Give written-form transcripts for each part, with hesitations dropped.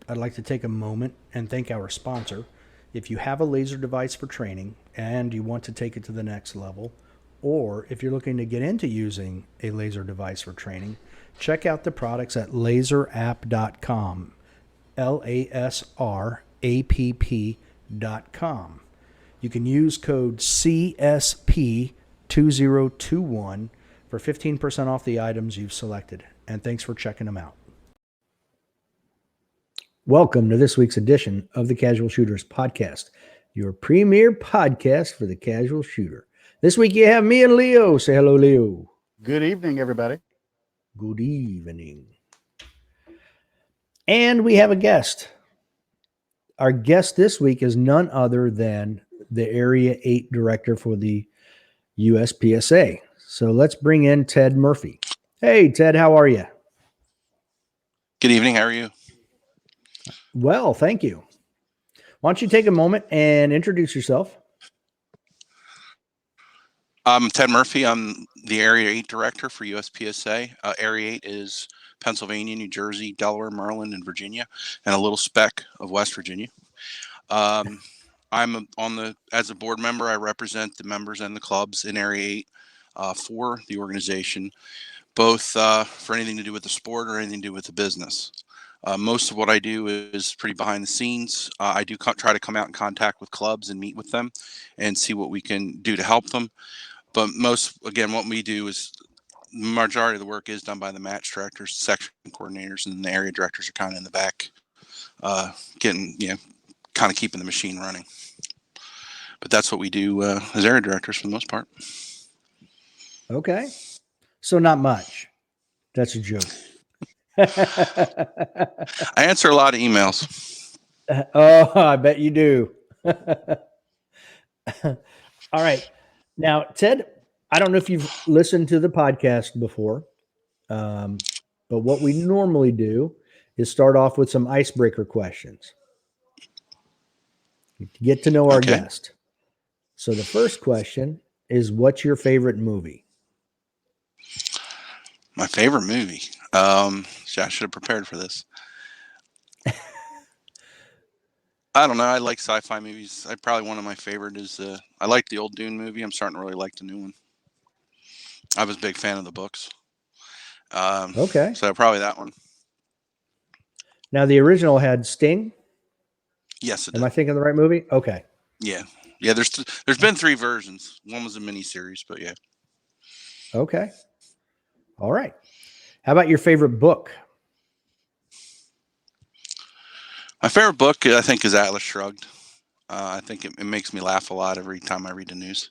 I'd like to take a moment and thank our sponsor. If you have a laser device for training and you want to take it to the next level, or if you're looking to get into using a laser device for training, check out the products at laserapp.com. LASRAPP.com. You can use code CSP2021 for 15% off the items you've selected. And thanks for checking them out. Welcome to this week's edition of the Casual Shooters Podcast, your premier podcast for the casual shooter. This week you have me and Leo. Say hello, Leo. Good evening, everybody. Good evening. And we have a guest. Our guest this week is none other than the Area 8 Director for the USPSA. So let's bring in Ted Murphy. Hey, Ted, how are you? Good evening. How are you? Well, thank you. Why don't you take a moment and introduce yourself? I'm Ted Murphy. I'm the Area 8 Director for USPSA. Area 8 is Pennsylvania, New Jersey, Delaware, Maryland, and Virginia, and a little speck of West Virginia. I'm as a board member, I represent the members and the clubs in Area 8 for the organization, both for anything to do with the sport or anything to do with the business. Most of what I do is pretty behind the scenes. I do try to come out in contact with clubs and meet with them and see what we can do to help them. But what we do is the majority of the work is done by the match directors, section coordinators, and the area directors are kind of in the back, kind of keeping the machine running. But that's what we do as area directors for the most part. Okay. So not much. That's a joke. I answer a lot of emails. Oh, I bet you do. All right. Now, Ted, I don't know if you've listened to the podcast before, but what we normally do is start off with some icebreaker questions to get to know our guest. So the first question is, what's your favorite movie? My favorite movie? I should have prepared for this. I don't know. I like sci-fi movies. Probably one of my favorite is I like the old Dune movie. I'm starting to really like the new one. I was a big fan of the books. Okay. So probably that one. Now, the original had Sting? Yes, it Am did. I thinking of the right movie? Okay. Yeah. There's been 3 versions. One was a miniseries, but yeah. Okay. All right. How about your favorite book? My favorite book, I think, is Atlas Shrugged. I think it makes me laugh a lot every time I read the news.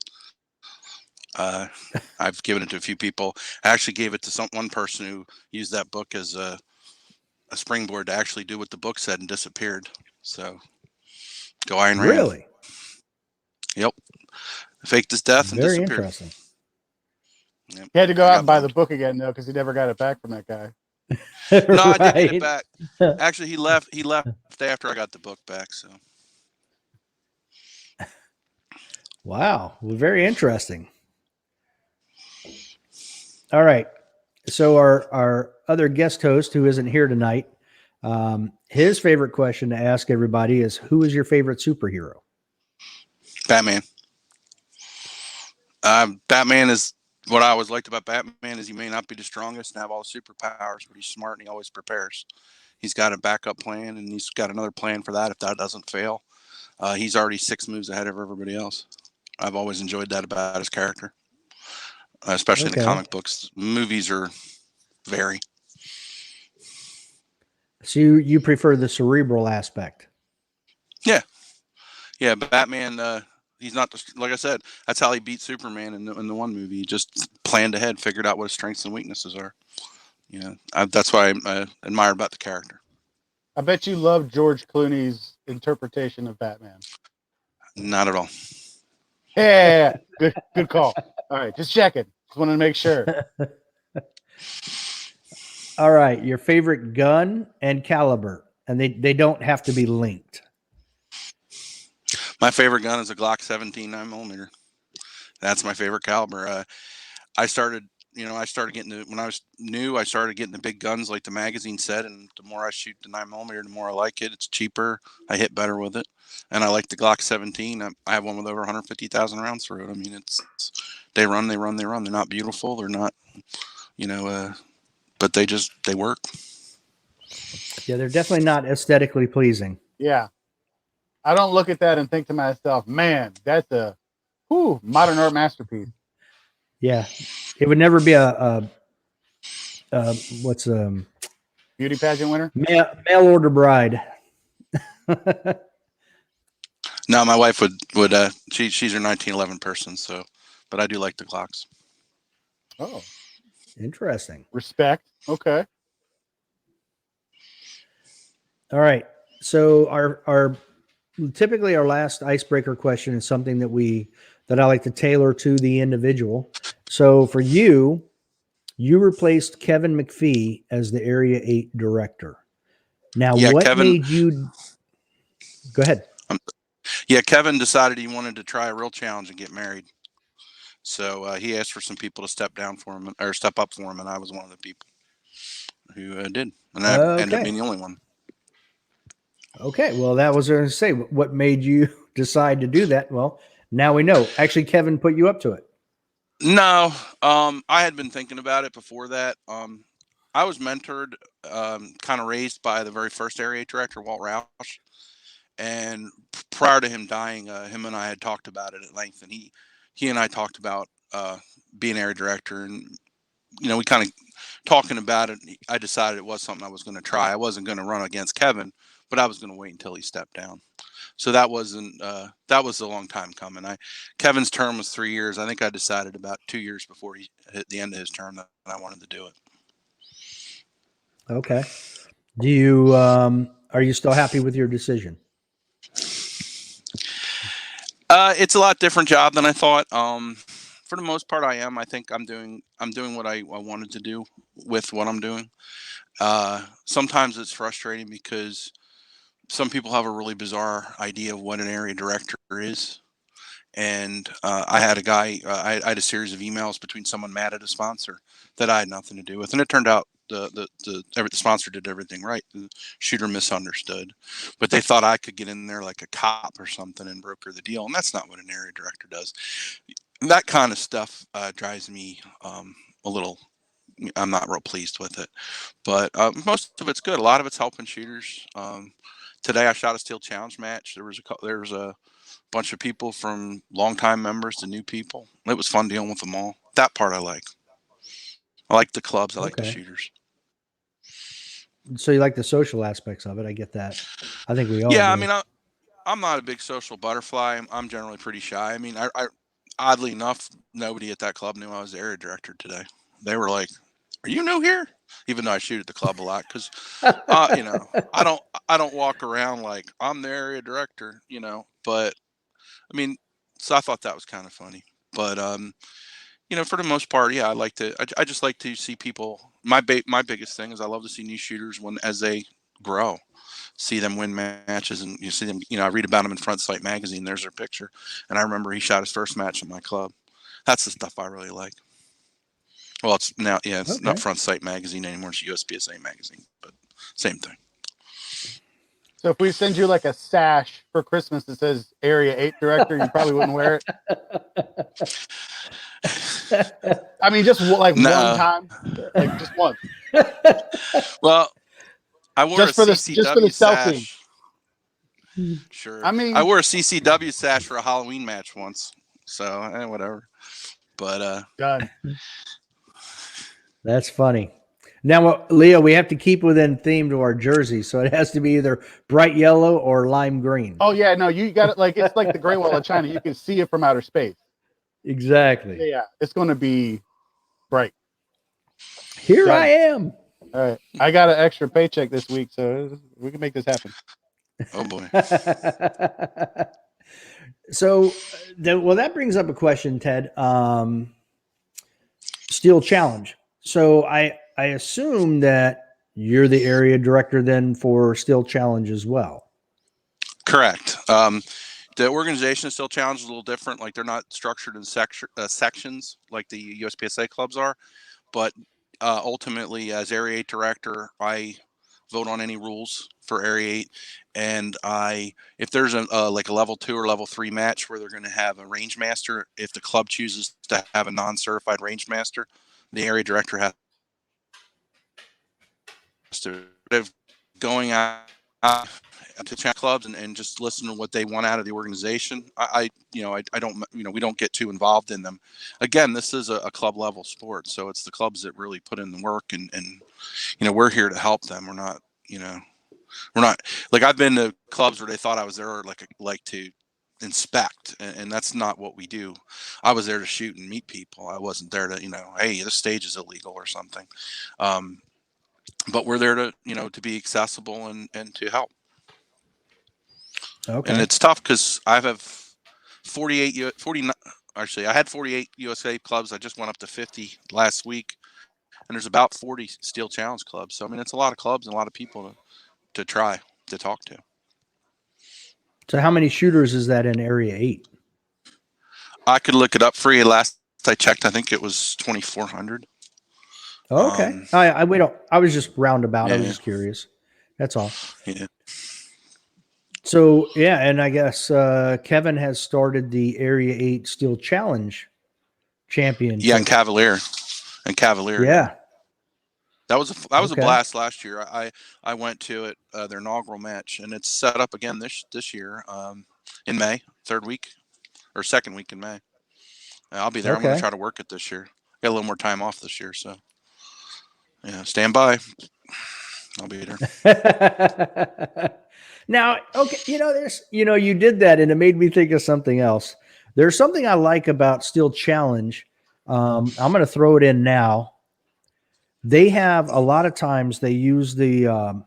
I've given it to a few people. I actually gave it to one person who used that book as a springboard to actually do what the book said and disappeared. So go Ayn Rand. Really? Yep. Faked his death and Very disappeared. Interesting. Yep. He had to go out and buy the book again, though, because he never got it back from that guy. No, I did get it back. Actually, he left after I got the book back. So. Wow. Well, very interesting. All right. So our other guest host who isn't here tonight, his favorite question to ask everybody is, who is your favorite superhero? Batman. Batman is what I always liked about Batman is he may not be the strongest and have all the superpowers, but he's smart and he always prepares. He's got a backup plan and he's got another plan for that if that doesn't fail. He's already 6 moves ahead of everybody else. I've always enjoyed that about his character, especially in the comic books. Movies vary. So you prefer the cerebral aspect? Yeah. Yeah, but Batman, he's not, like I said, that's how he beat Superman in the one movie. He just planned ahead, figured out what his strengths and weaknesses are. That's why I admire about the character. I bet you love George Clooney's interpretation of Batman. Not at all. Yeah. Good call. All right, just checking. Just wanted to make sure. All right, your favorite gun and caliber, and they don't have to be linked. My favorite gun is a Glock 17 9mm. That's my favorite caliber. I started I started getting when I was new, I started getting the big guns like the magazine said, and the more I shoot the 9mm, the more I like it. It's cheaper. I hit better with it, and I like the Glock 17. I have one with over 150,000 rounds through it. I mean, they run. They're not beautiful. They're not, but they work. Yeah, they're definitely not aesthetically pleasing. Yeah. I don't look at that and think to myself, man, that's a modern art masterpiece. Yeah, it would never be a what's Beauty pageant winner. mail order bride. No, my wife would she's her 1911 person, so, but I do like the Glocks. Oh, Interesting. respect. Okay. All right. So our typically our last icebreaker question is something that I like to tailor to the individual. So for you replaced Kevin McPhee as the Area 8 director. Now, Yeah, what Kevin. made you go ahead? Yeah, Kevin decided he wanted to try a real challenge and get married. So he asked for some people to step down for him or step up for him, and I was one of the people who did, and I ended up being the only one. Okay, well, that was going to say what made you decide to do that. Well, now we know. Actually, Kevin put you up to it. No, I had been thinking about it before that. I was mentored, kind of raised by the very first Area 8 director, Walt Roush. And prior to him dying, him and I had talked about it at length, and he and I talked about being area director, and we kind of talking about it. I decided it was something I was going to try. I wasn't going to run against Kevin, but I was going to wait until he stepped down. So that was a long time coming. Kevin's term was 3 years. I think I decided about 2 years before he hit the end of his term that I wanted to do it. Okay. Do you are you still happy with your decision? It's a lot different job than I thought. For the most part, I am. I think I'm doing what I wanted to do with what I'm doing. Sometimes it's frustrating because some people have a really bizarre idea of what an area director is. And I had a guy, I had a series of emails between someone mad at a sponsor that I had nothing to do with. And it turned out the sponsor did everything right. The shooter misunderstood, but they thought I could get in there like a cop or something and broker the deal. And that's not what an area director does. That kind of stuff drives me a little. I'm not real pleased with it, but most of it's good. A lot of it's helping shooters. Today I shot a steel challenge match. There was a bunch of people from longtime members to new people. It was fun dealing with them all. That part I like. I like the clubs. I like the shooters. So you like the social aspects of it. I get that. I think we all Yeah, do. I mean, I'm not a big social butterfly. I'm generally pretty shy. I mean, I oddly enough, nobody at that club knew I was the area director today. They were like, "Are you new here?" Even though I shoot at the club a lot, because I don't walk around like I'm the area director. But I mean, so I thought that was kind of funny. But for the most part, yeah, I just like to see people. My biggest thing is I love to see new shooters as they grow, see them win matches, and you see them. I read about them in Front Sight magazine. There's their picture, and I remember he shot his first match at my club. That's the stuff I really like. Well, it's now, yeah, it's not Front Sight magazine anymore. It's USPSA magazine, but same thing. So if we send you like a sash for Christmas that says Area 8 director, you probably wouldn't wear it. I mean, just like one time, like just once. Well, I wore just a for CCW the selfie. sash. Sure. I mean, I wore a CCW sash for a Halloween match once, so whatever. But done. That's funny. Now, Leo, we have to keep within theme to our jersey, so it has to be either bright yellow or lime green. Oh yeah, no, you got it. Like it's like the Great Wall of China. You can see it from outer space. Exactly. Yeah, it's going to be bright. Here I am. All right, I got an extra paycheck this week, so we can make this happen. Oh boy. So, that brings up a question, Ted. Steel Challenge. So I assume that you're the area director then for Steel Challenge as well. Correct. The organization is still challenged a little different. Like they're not structured in sections like the USPSA clubs are. But ultimately, as Area 8 director, I vote on any rules for Area 8. And if there's like a level 2 or level 3 match where they're going to have a range master, if the club chooses to have a non-certified range master, the area director has to going out to chat clubs and just listen to what they want out of the organization. I don't, we don't get too involved in them. Again, this is a club level sport, so it's the clubs that really put in the work, and we're here to help them. We're not, we're not like, I've been to clubs where they thought I was there like to inspect, and that's not what we do. I was there to shoot and meet people. I wasn't there to, hey, this stage is illegal or something. But we're there to, to be accessible and to help. Okay. And it's tough because I have 49. Actually, I had 48 USA clubs. I just went up to 50 last week, and there's about 40 Steel Challenge clubs. So I mean, it's a lot of clubs and a lot of people to try to talk to. So how many shooters is that in Area 8? I could look it up for you. Last I checked, I think it was 2,400. Okay. I was just roundabout. Yeah, I was just curious. That's all. Yeah. So yeah, and I guess Kevin has started the Area 8 Steel Challenge Championship. Yeah, and Cavalier. Yeah. That was a Okay. blast last year. I went to it, their inaugural match, and it's set up again this year, in May, second week in May. I'll be there. I'm going to try to work it this year. Got a little more time off this year, so yeah, stand by. I'll be there. Now, okay, you did that, and it made me think of something else. There's something I like about Steel Challenge. I'm going to throw it in now. They have a lot of times they use the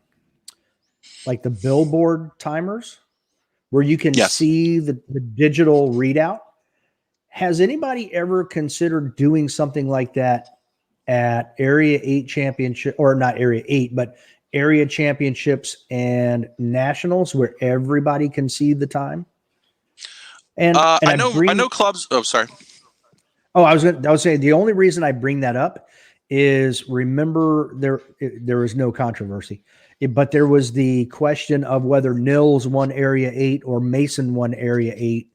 like the billboard timers where you can see the digital readout. Has anybody ever considered doing something like that at Area 8 championship, or not Area 8, but area championships and nationals where everybody can see the time? And I know clubs. Oh, sorry. Oh, I was saying the only reason I bring that up is, remember, there was no controversy, but there was the question of whether Nils won Area 8 or Mason won Area 8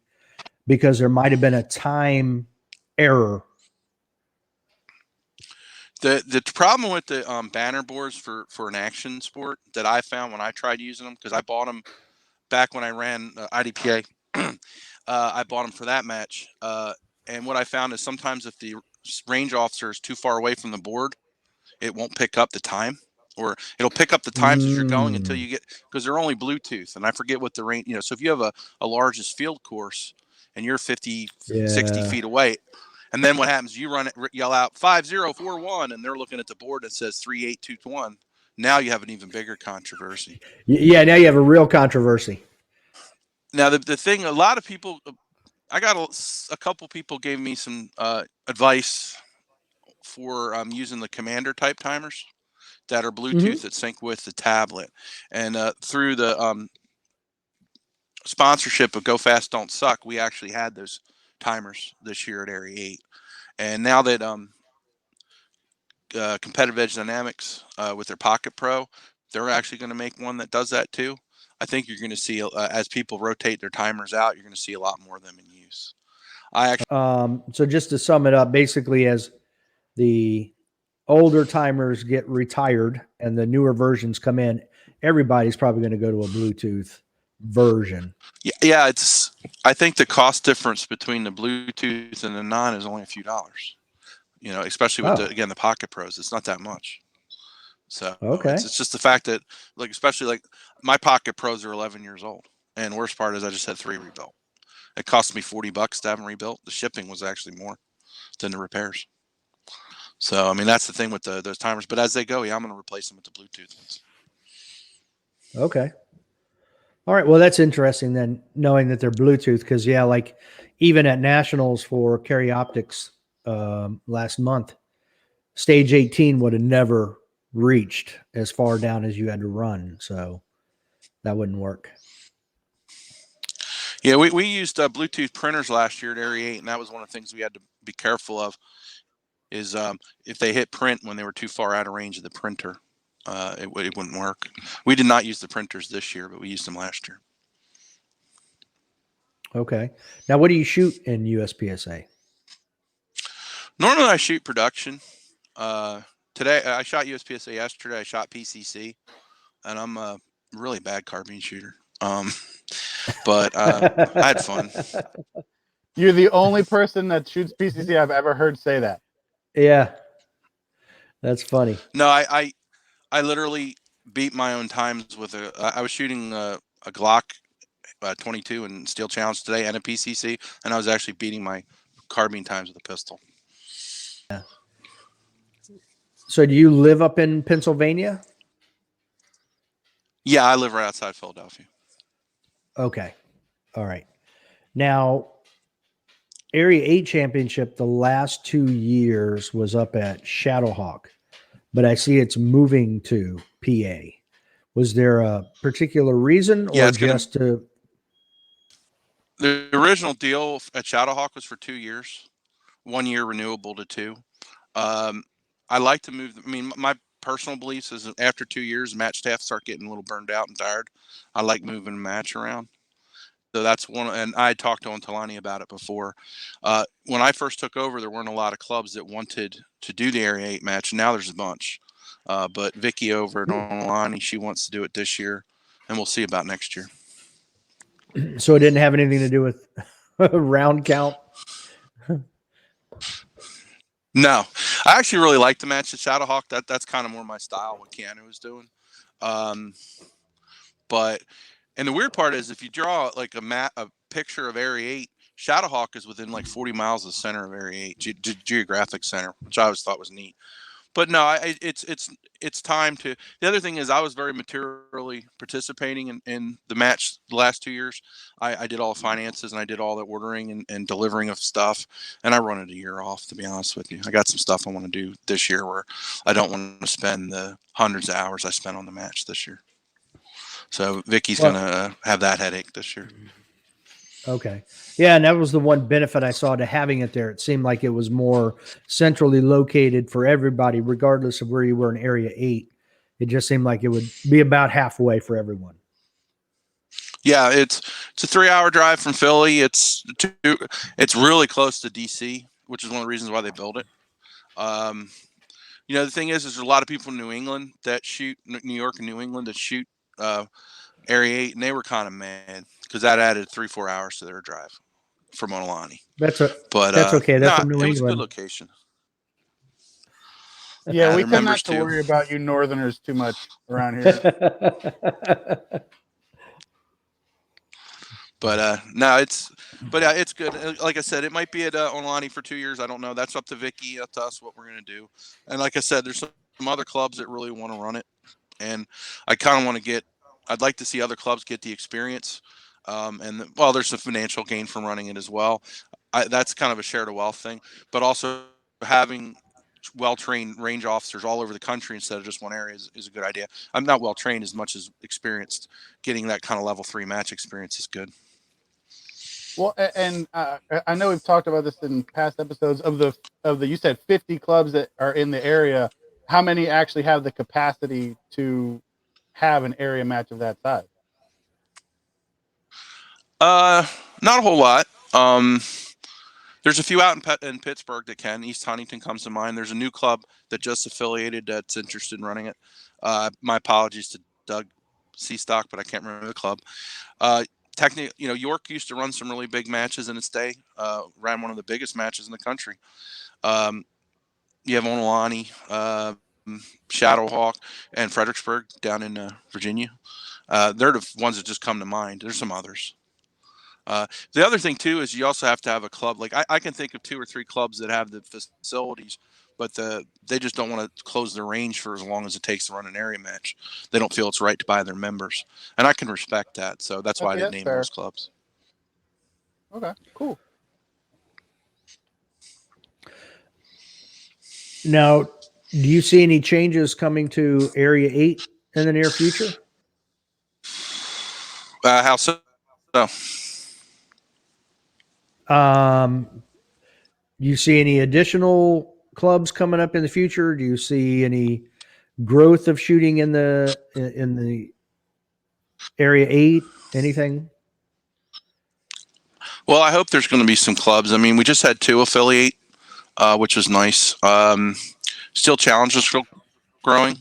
because there might have been a time error. The problem with the banner boards for an action sport that I found when I tried using them, because I bought them back when I ran IDPA, I bought them for that match. And what I found is sometimes if the range officer is too far away from the board, it won't pick up the time, or it'll pick up the times as you're going until you get, because they're only Bluetooth. And I forget what the range, so if you have a largest field course and you're 50, 60 feet away, and then what happens, you yell out 5041, and they're looking at the board that says 3821. Now you have an even bigger controversy. Yeah, now you have a real controversy. Now the thing, a lot of people, I got a couple people gave me some advice for using the commander type timers that are Bluetooth that sync with the tablet. And through the sponsorship of Go Fast Don't Suck, we actually had those timers this year at Area 8. And now that Competitive Edge Dynamics with their Pocket Pro, they're actually going to make one that does that too. I think you're going to see, as people rotate their timers out, you're going to see a lot more of them in use. So just to sum it up, basically, as the older timers get retired and the newer versions come in, everybody's probably going to go to a Bluetooth version. Yeah, I think the cost difference between the Bluetooth and the non is only a few dollars. Especially with the Pocket Pros, it's not that much. So it's just the fact that, like, especially like my Pocket Pros are 11 years old, and the worst part is I just had 3 rebuilt. It cost me $40 to have them rebuilt. The shipping was actually more than the repairs. So I mean, that's the thing with those timers. But as they go, I'm going to replace them with the Bluetooth ones. Okay. All right. Well, that's interesting then, knowing that they're Bluetooth, because like even at nationals for Carry Optics last month, stage 18 would have never reached as far down as you had to run. So that wouldn't work. Yeah, we used Bluetooth printers last year at Area 8, and that was one of the things we had to be careful of is if they hit print when they were too far out of range of the printer, it wouldn't work. We did not use the printers this year, but we used them last year. Okay. Now, what do you shoot in USPSA? Normally I shoot production. Today I shot USPSA yesterday. I shot PCC, and I'm a really bad carbine shooter. But I had fun. You're the only person that shoots PCC I've ever heard say that. Yeah, that's funny. No, I literally beat my own times with I was shooting a Glock 22 in Steel Challenge today and a PCC, and I was actually beating my carbine times with a pistol. Yeah. So do you live up in Pennsylvania? Yeah, I live right outside Philadelphia. Okay. All right. Now, Area 8 Championship the last 2 years was up at Shadowhawk, but I see it's moving to PA. Was there a particular reason or just to... The original deal at Shadowhawk was for 2 years, 1 year renewable to 2. I like to move. I mean, my personal beliefs is that after 2 years, match staff start getting a little burned out and tired. I like moving a match around. So that's one. And I talked to Ontalani about it before. When I first took over, there weren't a lot of clubs that wanted to do the Area 8 match. Now there's a bunch. But Vicky over at Ontalani, she wants to do it this year, and we'll see about next year. So it didn't have anything to do with round count? No, I actually really like the match at Shadowhawk. That's kind of more my style, what Keanu was doing. But and the weird part is if you draw like a picture of Area 8, Shadowhawk is within like 40 miles of the center of Area 8, geographic center, which I always thought was neat. But no, it's time to. The other thing is I was very materially participating in the match the last 2 years. I did all the finances and I did all the ordering and delivering of stuff, and I run it a year off. To be honest with you, I got some stuff I want to do this year where I don't want to spend the hundreds of hours I spent on the match this year. So Vicky's gonna have that headache this year. Okay. Yeah, and that was the one benefit I saw to having it there. It seemed like it was more centrally located for everybody, regardless of where you were in Area 8. It just seemed like it would be about halfway for everyone. Yeah, it's a 3-hour drive from Philly. It's really close to DC, which is one of the reasons why they built it. The thing is there's a lot of people in New England that shoot New York and New England that shoot Area 8, and they were kind of mad because that added 3-4 hours to their drive from Ontalani. That's okay. That's from New England. It was a good location. Yeah, we tend not to worry about you Northerners too much around here. But no, it's good. Like I said, it might be at Ontalani for 2 years. I don't know. That's up to Vicky, up to us what we're gonna do. And like I said, there's some other clubs that really want to run it, and I kind of want to get. I'd like to see other clubs get the experience, there's a financial gain from running it as well. That's kind of a share to wealth thing, but also having well-trained range officers all over the country instead of just one area is a good idea. I'm not well-trained as much as experienced. Getting that kind of level 3 match experience is good. Well, and I know we've talked about this in past episodes of the you said 50 clubs that are in the area. How many actually have the capacity to have an area match of that size? Not a whole lot. There's a few out in Pittsburgh that can. East Huntington comes to mind. There's a new club that just affiliated that's interested in running it. My apologies to Doug Seastock, but I can't remember the club. Technically, York used to run some really big matches in its day. Ran one of the biggest matches in the country. You have Ontalani, Shadowhawk, and Fredericksburg down in Virginia. They're the ones that just come to mind. There's some others. The other thing too is you also have to have a club. Like I can think of 2 or 3 clubs that have the facilities, but they just don't want to close their range for as long as it takes to run an area match. They don't feel it's right to buy their members, and I can respect that. So that's why I didn't name those clubs. Okay, cool. Now, do you see any changes coming to Area 8 in the near future? How so? You see any additional clubs coming up in the future? Do you see any growth of shooting in the area 8? Anything? Well, I hope there's going to be some clubs. I mean, we just had 2 affiliate, which was nice. Still challenges still growing.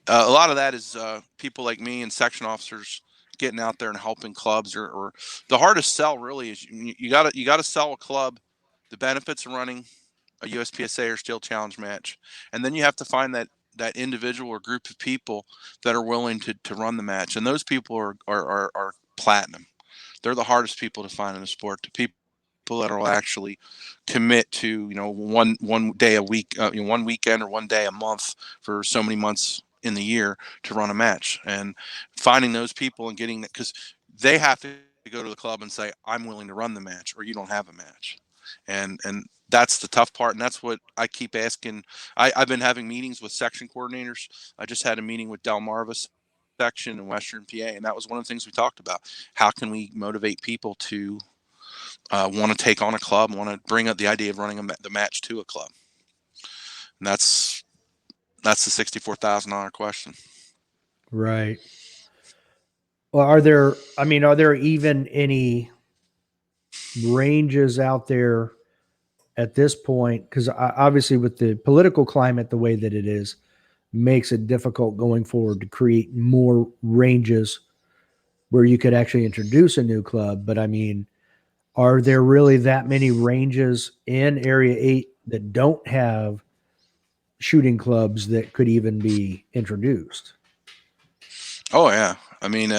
A lot of that is people like me and section officers getting out there and helping clubs. Or the hardest sell really is you got to sell a club the benefits of running a USPSA or Steel Challenge match, and then you have to find that individual or group of people that are willing to run the match, and those people are platinum. They're the hardest people to find in the sport. The people that will actually commit to one day a week, one weekend or one day a month for so many months in the year to run a match, and finding those people and getting that, because they have to go to the club and say, I'm willing to run the match, or you don't have a match. And that's the tough part, and that's what I keep asking. I've been having meetings with section coordinators. I just had a meeting with Delmarva section in Western PA, and that was one of the things we talked about. How can we motivate people to want to take on a club, want to bring up the idea of running the match to a club? And that's the $64,000 question. Right. Well, are there even any ranges out there at this point? Because obviously, with the political climate the way that it is, makes it difficult going forward to create more ranges where you could actually introduce a new club. But I mean, are there really that many ranges in Area 8 that don't have shooting clubs that could even be introduced? Oh yeah, I mean,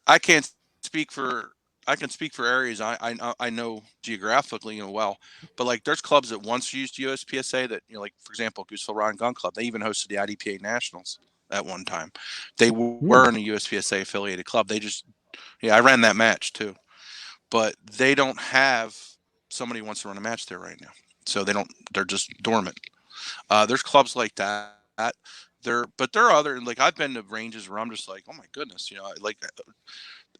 I can't speak for. I can speak for areas I know geographically, well, but like there's clubs that once used USPSA that, like for example, Gooseville Rod and Gun Club. They even hosted the IDPA Nationals at one time. They were in a USPSA affiliated club. They just, yeah, I ran that match too, but they don't have somebody who wants to run a match there right now, so they don't. They're just dormant. There's clubs like that. But there are other, like I've been to ranges where I'm just like, oh my goodness, like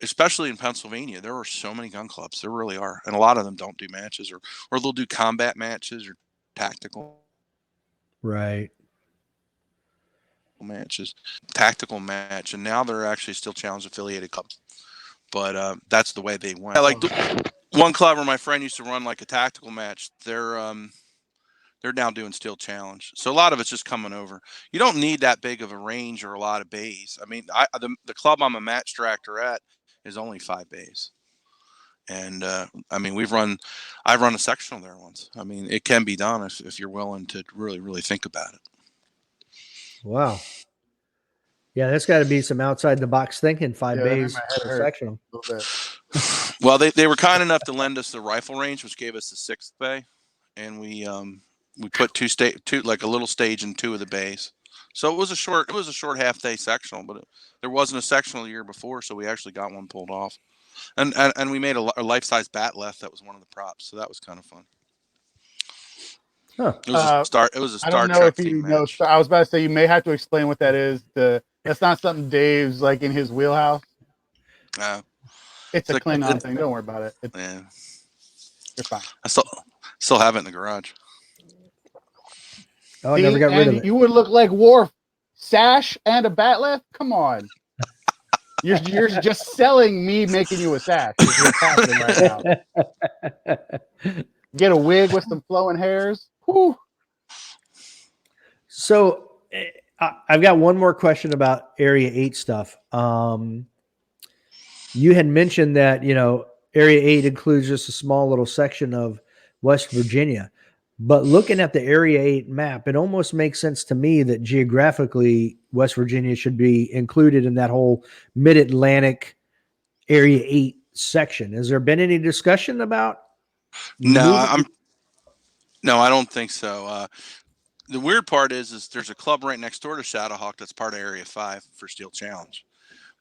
especially in Pennsylvania, there are so many gun clubs. There really are, and a lot of them don't do matches, or they'll do combat matches or tactical Right. matches, tactical match, and now they're actually still challenge affiliated clubs. But that's the way they went. I like the one club where my friend used to run like a tactical match. They're now doing steel challenge. So a lot of it's just coming over. You don't need that big of a range or a lot of bays. I mean, the club I'm a match director at is only 5 bays. And I mean, I've run a sectional there once. I mean, it can be done if you're willing to really, really think about it. Wow. Yeah, that's got to be some outside the box thinking. 5 Yeah, that made bays my head for a hurt sectional. a little bit. Well, they were kind enough to lend us the rifle range, which gave us the 6th bay, and we put two like a little stage in 2 of the bays. So it was a short half day sectional, but there wasn't a sectional the year before, so we actually got one pulled off, and we made a life size bat left that was one of the props, so that was kind of fun. Huh. It was a Star I don't know Trek if you themed know. match. I was about to say you may have to explain what that is. That's not something Dave's like in his wheelhouse. It's a Klingon thing. Don't worry about it. Yeah, You're fine. I still have it in the garage. Oh, I never got rid of it. You would look like Worf, sash and a bat left. Come on, you're just selling me making you a sash. Is what's happening right now. Get a wig with some flowing hairs. Whew. So I've got one more question about Area 8 stuff. You had mentioned that, Area 8 includes just a small little section of West Virginia. But looking at the Area 8 map, it almost makes sense to me that geographically West Virginia should be included in that whole Mid-Atlantic Area 8 section. Has there been any discussion about No, I don't think so. The weird part is there's a club right next door to Shadowhawk that's part of Area 5 for Steel Challenge.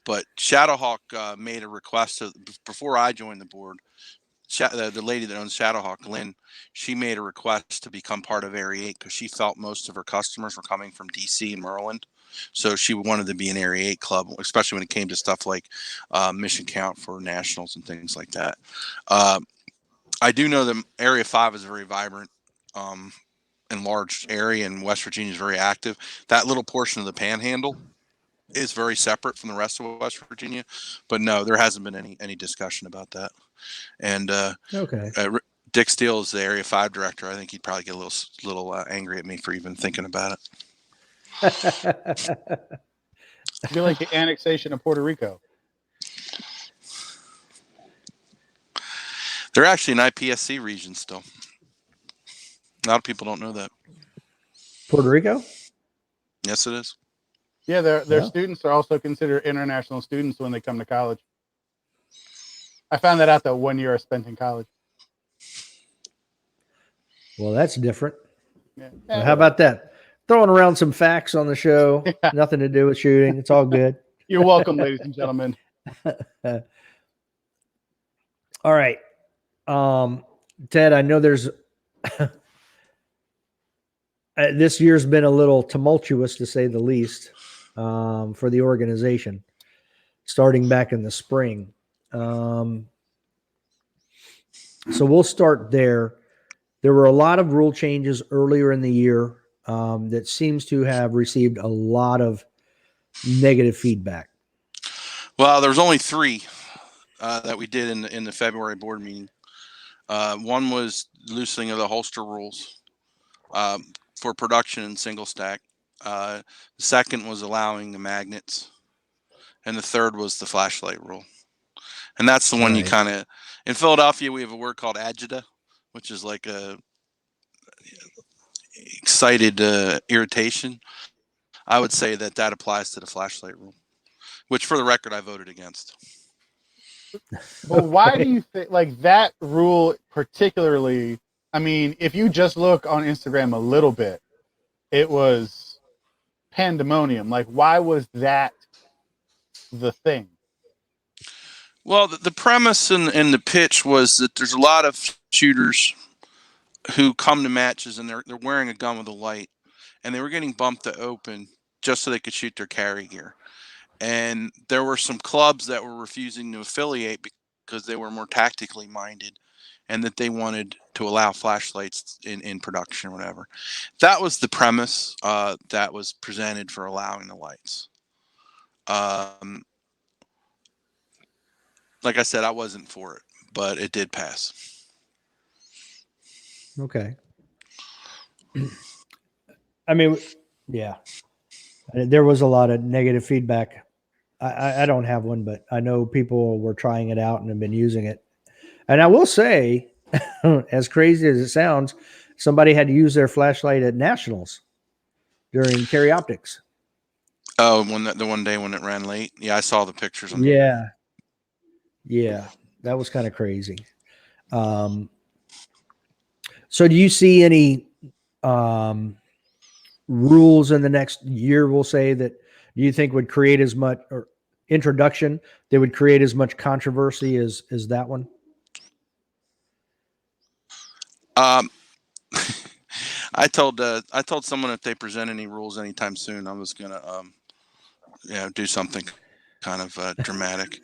But Shadowhawk made a request before I joined the board. The lady that owns Shadowhawk, Lynn, she made a request to become part of Area 8 because she felt most of her customers were coming from DC and Maryland. So she wanted to be an Area 8 club, especially when it came to stuff like mission count for nationals and things like that. I do know that Area 5 is very vibrant, enlarged area, and West Virginia is very active. That little portion of the Panhandle is very separate from the rest of West Virginia, but no, there hasn't been any discussion about that. And Okay. Dick Steele is the Area 5 director. I think he'd probably get a little angry at me for even thinking about it. It'd be like the annexation of Puerto Rico. They're actually an IPSC region still. A lot of people don't know that. Puerto Rico? Yes, it is. Yeah, their Yeah. students are also considered international students when they come to college. I found that out the 1 year I spent in college. Well, that's different. Yeah. Well, how about that? Throwing around some facts on the show. Yeah. Nothing to do with shooting. It's all good. You're welcome, ladies and gentlemen. All right. Ted, I know there's this year's been a little tumultuous, to say the least, for the organization, starting back in the spring. So we'll start there. There were a lot of rule changes earlier in the year that seems to have received a lot of negative feedback. Well, there was only 3 that we did in the February board meeting. One was loosening of the holster rules for production and single stack. The second was allowing the magnets, and the third was the flashlight rule. And that's the one you Right. kind of, in Philadelphia, we have a word called agita, which is like a excited irritation. I would say that applies to the flashlight rule, which, for the record, I voted against. Well, why do you think like that rule particularly? I mean, if you just look on Instagram a little bit, it was pandemonium. Like, why was that the thing? Well, the premise and the pitch was that there's a lot of shooters who come to matches and they're wearing a gun with a light, and they were getting bumped to open just so they could shoot their carry gear. And there were some clubs that were refusing to affiliate because they were more tactically minded, and that they wanted to allow flashlights in production or whatever. That was the premise that was presented for allowing the lights. Like I said, I wasn't for it, but it did pass. Okay. I mean, yeah, there was a lot of negative feedback. I don't have one, but I know people were trying it out and have been using it. And I will say, as crazy as it sounds, somebody had to use their flashlight at nationals during carry optics. Oh, the one day when it ran late, yeah, I saw the pictures. Yeah, that was kind of crazy. So, do you see any rules in the next year? We'll say that you think would create as much or introduction that would create as much controversy as that one? I told someone if they present any rules anytime soon, I was gonna do something kind of dramatic.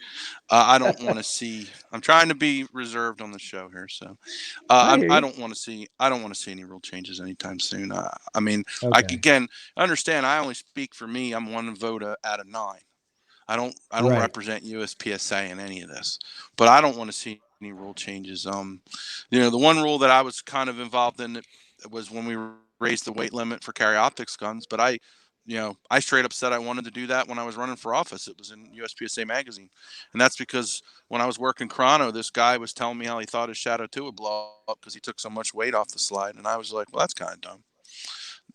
I don't want to see. I'm trying to be reserved on the show here, so I hear I you. don't want to see. I don't want to see any rule changes anytime soon. I mean, Okay. understand. I only speak for me. I'm 1 vote out of 9. I don't Right. represent USPSA in any of this, but I don't want to see any rule changes. The one rule that I was kind of involved in was when we raised the weight limit for carry optics guns, but I straight up said I wanted to do that when I was running for office. It was in USPSA magazine, and that's because when I was working chrono, this guy was telling me how he thought his Shadow 2 would blow up because he took so much weight off the slide, and I was like, well, that's kind of dumb.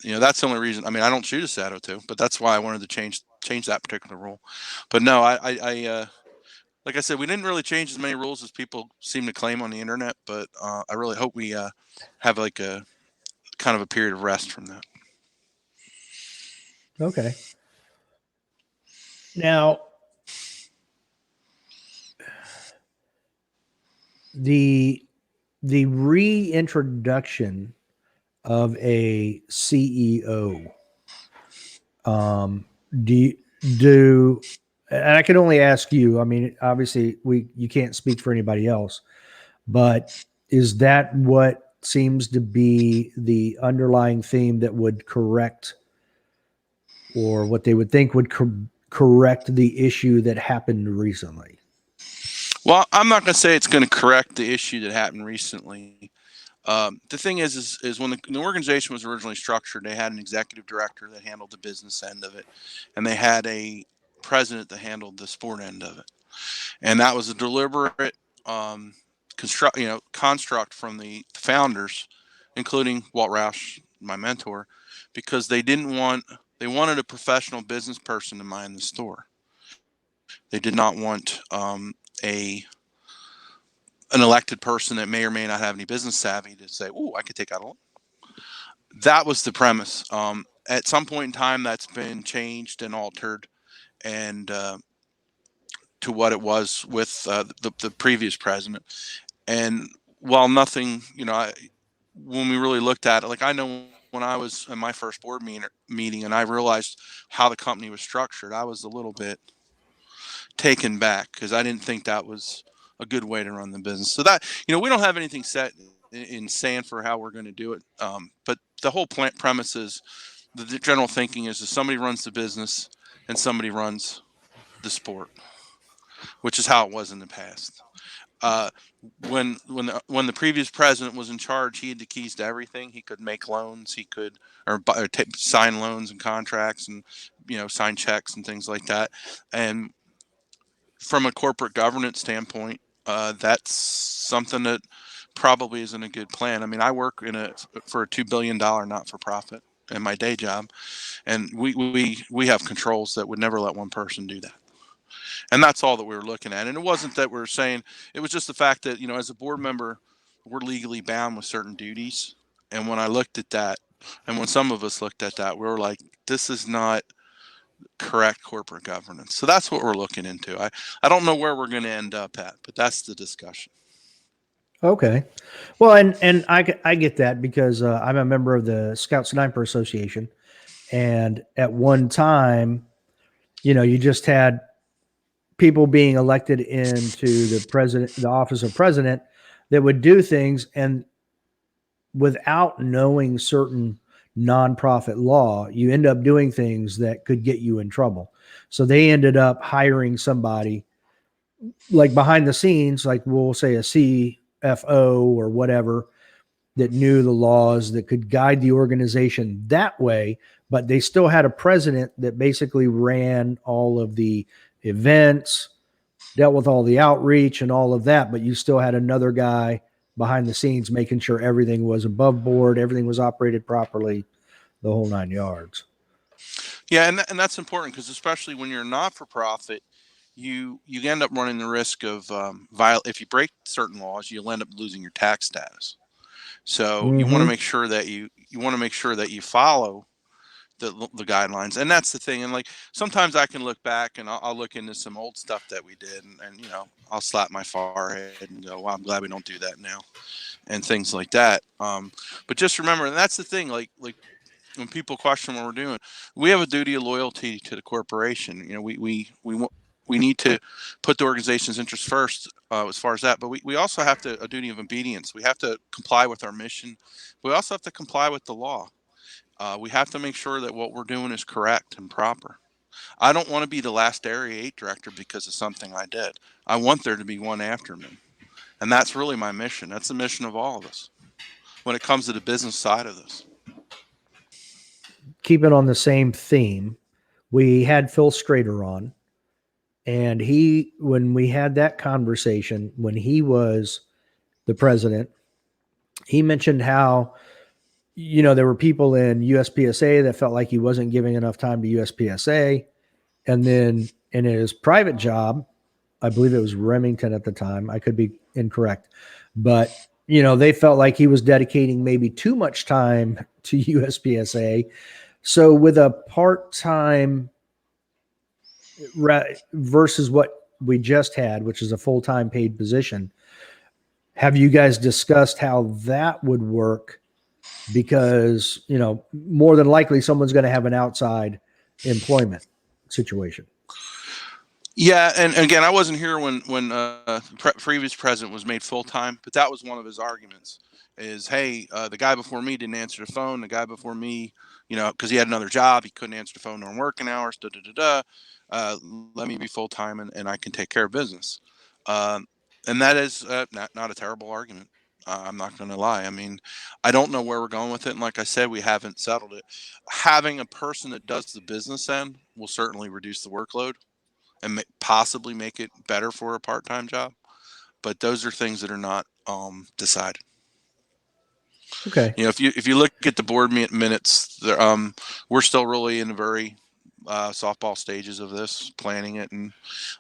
That's the only reason. I mean, I don't shoot a Shadow 2, but that's why I wanted to change that particular rule. But no, I like I said, we didn't really change as many rules as people seem to claim on the internet. But I really hope we have like a kind of a period of rest from that. Okay. Now, the reintroduction of a CEO. Do and I can only ask you. I mean, obviously, you can't speak for anybody else, but Is that what seems to be the underlying theme that would correct, or what they would think would correct the issue that happened recently? Well, I'm not going to say it's going to correct the issue that happened recently. The thing is when the organization was originally structured, they had an executive director that handled the business end of it, and they had a president that handled the sport end of it. And that was a deliberate construct from the founders, including Walt Roush, my mentor, because they wanted a professional business person to mind the store. They did not want a an elected person that may or may not have any business savvy to say, "Oh, I could take out a loan." That was the premise. At some point in time, that's been changed and altered, and to what it was with the previous president. And while nothing, when we really looked at it, like I know when I was in my first board meeting and I realized how the company was structured, I was a little bit taken back because I didn't think that was a good way to run the business. So that, we don't have anything set in sand for how we're going to do it. But the whole premise is the general thinking is that somebody runs the business and somebody runs the sport, which is how it was in the past. When the previous president was in charge, he had the keys to everything. He could make loans, he could sign loans and contracts, and sign checks and things like that. And from a corporate governance standpoint, that's something that probably isn't a good plan. I mean, I work for a $2 billion not-for-profit in my day job, and we have controls that would never let one person do that. And that's all that we were looking at. And it wasn't that we were saying, it was just the fact that, as a board member, we're legally bound with certain duties. And when I looked at that, and when some of us looked at that, we were like, this is not correct corporate governance. So that's what we're looking into. I don't know where we're going to end up at, but that's the discussion. Okay. Well, and I get that because I'm a member of the Scout Sniper Association. And at one time, you just had people being elected into the office of president that would do things, and without knowing certain nonprofit law, you end up doing things that could get you in trouble. So they ended up hiring somebody like behind the scenes, like we'll say a CFO or whatever, that knew the laws, that could guide the organization that way. But they still had a president that basically ran all of the events, dealt with all the outreach and all of that. But you still had another guy behind the scenes making sure everything was above board, everything was operated properly, the whole 9 yards. Yeah, and that's important because especially when you're not for profit, you end up running the risk of if you break certain laws, you'll end up losing your tax status. So you want to make sure that you follow the guidelines, and that's the thing. And like sometimes I can look back and I'll look into some old stuff that we did, and I'll slap my forehead and go, "Well, I'm glad we don't do that now," and things like that. But just remember, and that's the thing. Like when people question what we're doing, we have a duty of loyalty to the corporation. We need to put the organization's interests first as far as that, but we also have a duty of obedience. We have to comply with our mission. We also have to comply with the law. We have to make sure that what we're doing is correct and proper. I don't want to be the last Area 8 director because of something I did. I want there to be one after me. And that's really my mission. That's the mission of all of us when it comes to the business side of this. Keeping on the same theme, we had Phil Strader on, and when we had that conversation, when he was the president, he mentioned how, there were people in USPSA that felt like he wasn't giving enough time to USPSA. And then in his private job, I believe it was Remington at the time, I could be incorrect, but they felt like he was dedicating maybe too much time to USPSA. So with a part-time versus what we just had, which is a full-time paid position, have you guys discussed how that would work? Because, more than likely someone's going to have an outside employment situation. Yeah, and again, I wasn't here when previous president was made full time, but that was one of his arguments. Is hey, the guy before me didn't answer the phone. The guy before me, because he had another job, he couldn't answer the phone during working hours. Da da da da. Uh, Let me be full time, and I can take care of business. Um, and that is not a terrible argument. I'm not going to lie. I mean, I don't know where we're going with it, and like I said, we haven't settled it. Having a person that does the business end will certainly reduce the workload and possibly make it better for a part-time job. But those are things that are not decided. Okay. If you look at the board minutes, we're still really in the very softball stages of this, planning it, and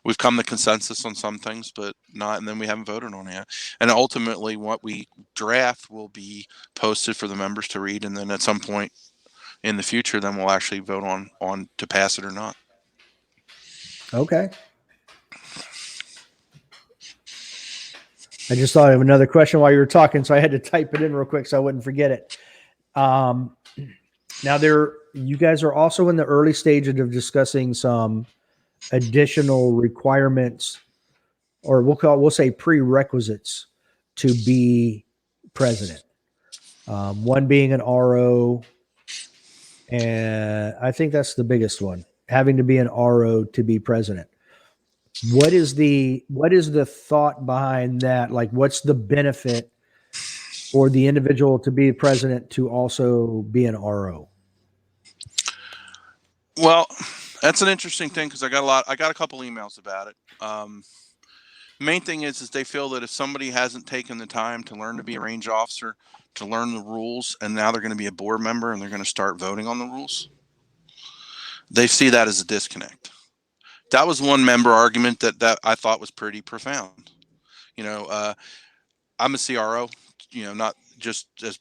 we've come to consensus on some things, but not, and then we haven't voted on it yet. And ultimately, what we draft will be posted for the members to read, and then at some point in the future, then we'll actually vote on to pass it or not. Okay. I just thought of another question while you were talking, so I had to type it in real quick so I wouldn't forget it. Now, you guys are also in the early stages of discussing some additional requirements, or we'll say prerequisites to be president. One being an RO, and I think that's the biggest one, having to be an RO to be president. What is the thought behind that? Like, what's the benefit for the individual to be president to also be an RO? Well, that's an interesting thing because I got a couple emails about it. Main thing is they feel that if somebody hasn't taken the time to learn to be a range officer, to learn the rules, and now they're going to be a board member and they're going to start voting on the rules, they see that as a disconnect. That was one member argument that I thought was pretty profound. You know, uh, I'm a CRO, not just as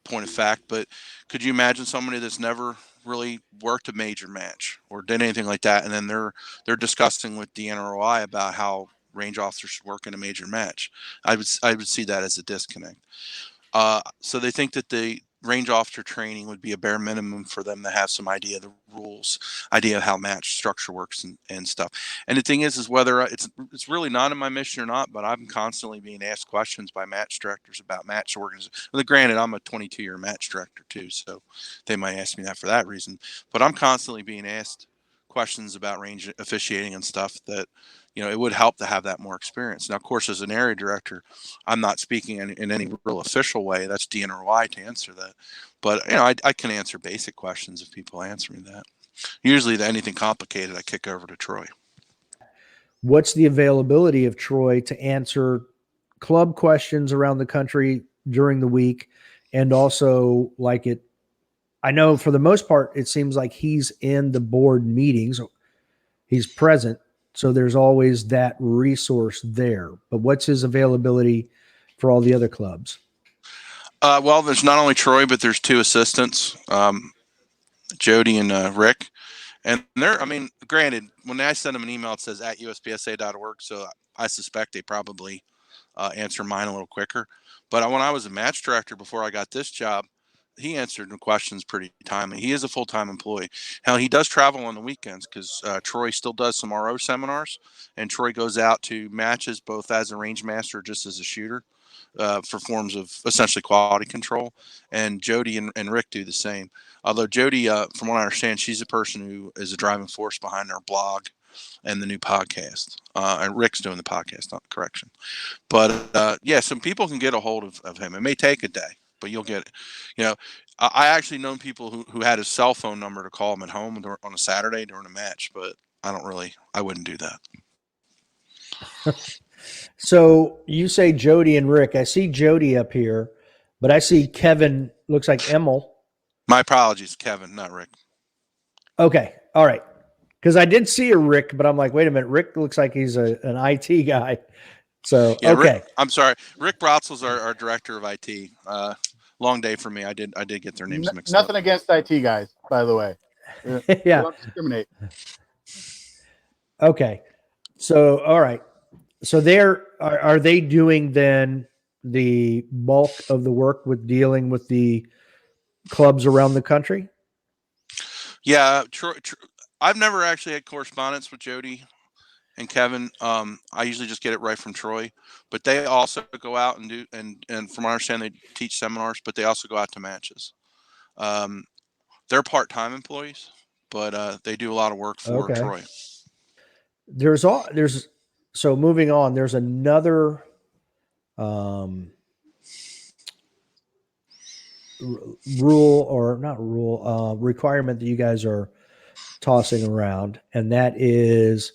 point of fact, but could you imagine somebody that's never really worked a major match or did anything like that, and then they're discussing with the NROI about how range officers should work in a major match? I would see that as a disconnect. So they think that the range officer training would be a bare minimum for them to have some idea of the rules, idea of how match structure works and stuff. And the thing is whether it's really not in my mission or not, but I'm constantly being asked questions by match directors about match organization. Well, granted, I'm a 22-year match director too, so they might ask me that for that reason. But I'm constantly being asked questions about range officiating and stuff that it would help to have that more experience. Now, of course, as an area director, I'm not speaking in any real official way. That's DNRY to answer that. But I can answer basic questions if people answer me that. Usually, anything complicated, I kick over to Troy. What's the availability of Troy to answer club questions around the country during the week, and also I know for the most part, it seems like he's in the board meetings. He's present. So there's always that resource there. But what's his availability for all the other clubs? Well, there's not only Troy, but there's two assistants, Jody and Rick. And granted, when I send them an email, it says at uspsa.org. So I suspect they probably answer mine a little quicker. But when I was a match director before I got this job, he answered the questions pretty timely. He is a full-time employee. Hell, he does travel on the weekends because Troy still does some RO seminars, and Troy goes out to matches both as a range master, just as a shooter, for forms of essentially quality control. And Jody and Rick do the same. Although Jody, from what I understand, she's a person who is a driving force behind our blog and the new podcast. And Rick's doing the podcast, not correction. But yeah, some people can get a hold of him. It may take a day, but you'll get it. I actually known people who had his cell phone number to call him at home on a Saturday during a match, but I wouldn't do that. So you say Jody and Rick. I see Jody up here, but I see Kevin, looks like Emil. My apologies, Kevin, not Rick. Okay. All right. Because I did see a Rick, but I'm like, wait a minute. Rick looks like he's an IT guy. So, yeah, okay. Rick, I'm sorry. Rick Brotzel's our director of IT. Long day for me. I did get their names mixed Nothing up. against IT guys, by the way. Yeah. Don't discriminate. Okay. So, all right. So are they doing then the bulk of the work with dealing with the clubs around the country? Yeah, I've never actually had correspondence with Jody and Kevin, I usually just get it right from Troy, but they also go out and do, and from what I understand, they teach seminars, but they also go out to matches. Um, they're part-time employees, but they do a lot of work for Okay. Troy. So moving on, there's another rule, or not rule, requirement that you guys are tossing around, and that is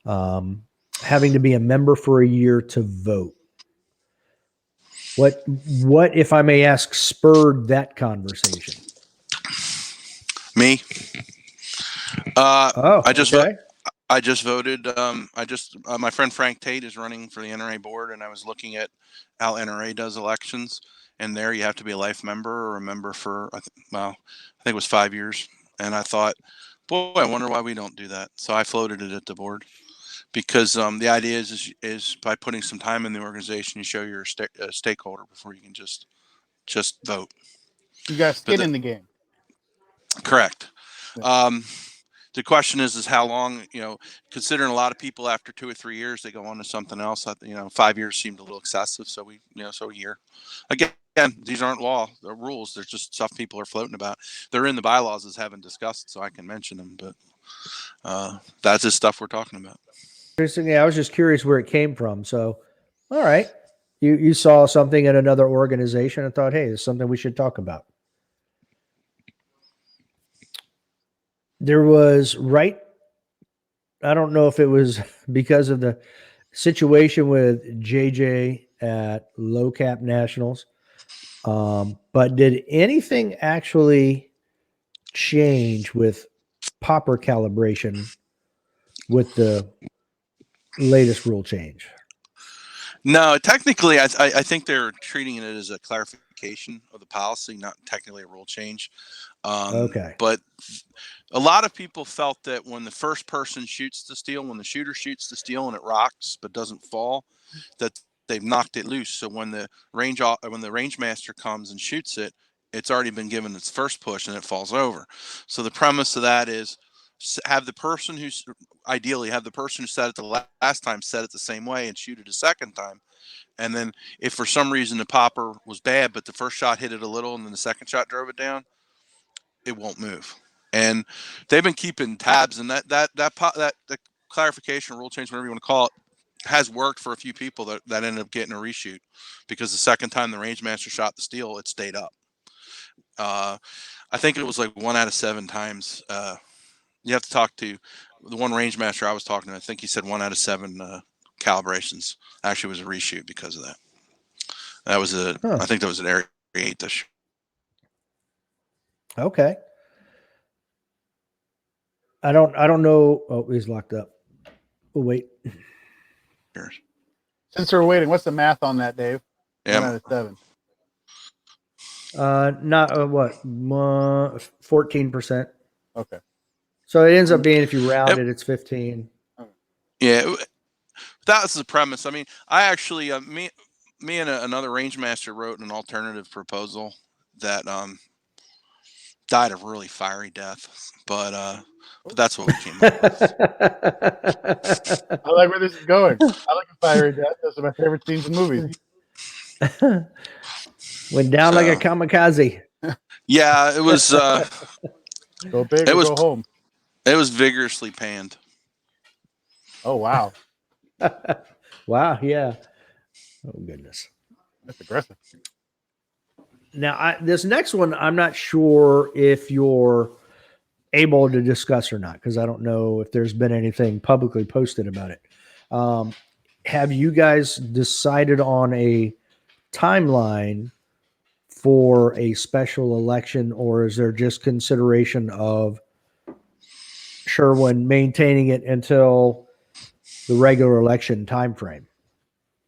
having to be a member for a year to vote. What, if I may ask, spurred that conversation? Me, Oh, I just okay. I just voted. My friend Frank Tate is running for the NRA board, and I was looking at how NRA does elections, and there you have to be a life member or a member for I think it was 5 years, and I thought, boy, I wonder why we don't do that. So I floated it at the board because the idea is by putting some time in the organization, you show you're a stakeholder before you can just vote. You got But skin in the game. correct. Yeah. The question is how long, considering a lot of people after 2 or 3 years, they go on to something else. 5 years seemed a little excessive. So a year. Again, these aren't they're rules. They're just stuff people are floating about. They're in the bylaws as haven't discussed, so I can mention them, but that's the stuff we're talking about. Interesting. I was just curious where it came from. So, all right. You saw something in another organization and thought, hey, there's something we should talk about. There was I don't know if it was because of the situation with JJ at Low Cap Nationals, but did anything actually change with popper calibration with the latest rule change? No, technically, I think they're treating it as a clarification of the policy, not technically a rule change. Okay. But a lot of people felt that when the first person shoots the steel, when the shooter shoots the steel and it rocks but doesn't fall, that they've knocked it loose. So when the range master comes and shoots it, it's already been given its first push and it falls over. So the premise of that is have the person who's ideally have the person who set it the last time set it the same way and shoot it a second time. And then if for some reason the popper was bad, but the first shot hit it a little and then the second shot drove it down, it won't move. And they've been keeping tabs, and that the clarification, rule change, whatever you want to call it, has worked for a few people that ended up getting a reshoot because the second time the range master shot the steel, it stayed up. I think it was like 1 out of 7 times. You have to talk to the one range master I was talking to. I think he said 1 out of 7 calibrations actually was a reshoot because of that. That was I think that was an Area 8 this year. Okay. I don't know. Oh, he's locked up. Oh, wait. Since we're waiting, what's the math on that, Dave? Yeah. 1 out of 7. Not what 14%. Okay. So it ends up being, if you round it, it's 15. Yeah, that's the premise. I mean, I actually me and another range master wrote an alternative proposal that died a really fiery death, but that's what we came up with. I like where this is going. I like a fiery death. Those are my favorite scenes in movies. Went down like a kamikaze. Yeah, it was. Go big or go home. It was vigorously panned. Oh wow! Wow, yeah. Oh goodness, that's aggressive. Now, this next one, I'm not sure if you're able to discuss or not, because I don't know if there's been anything publicly posted about it. Have you guys decided on a timeline for a special election, or is there just consideration of Sherwin maintaining it until the regular election timeframe?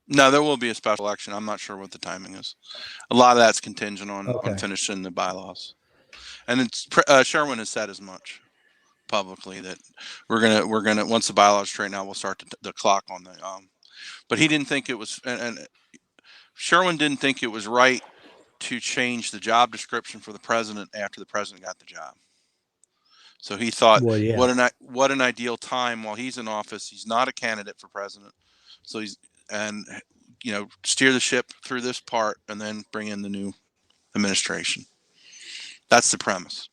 No, there will be a special election. I'm not sure what the timing is. A lot of that's contingent on finishing the bylaws, and it's Sherwin has said as much publicly that we're gonna once the bylaws straighten out, we'll start the clock on the But he didn't think it was, and Sherwin didn't think it was right to change the job description for the president after the president got the job. So he thought, Well, yeah. what an ideal time while he's in office. He's not a candidate for president, so steer the ship through this part and then bring in the new administration. That's the premise.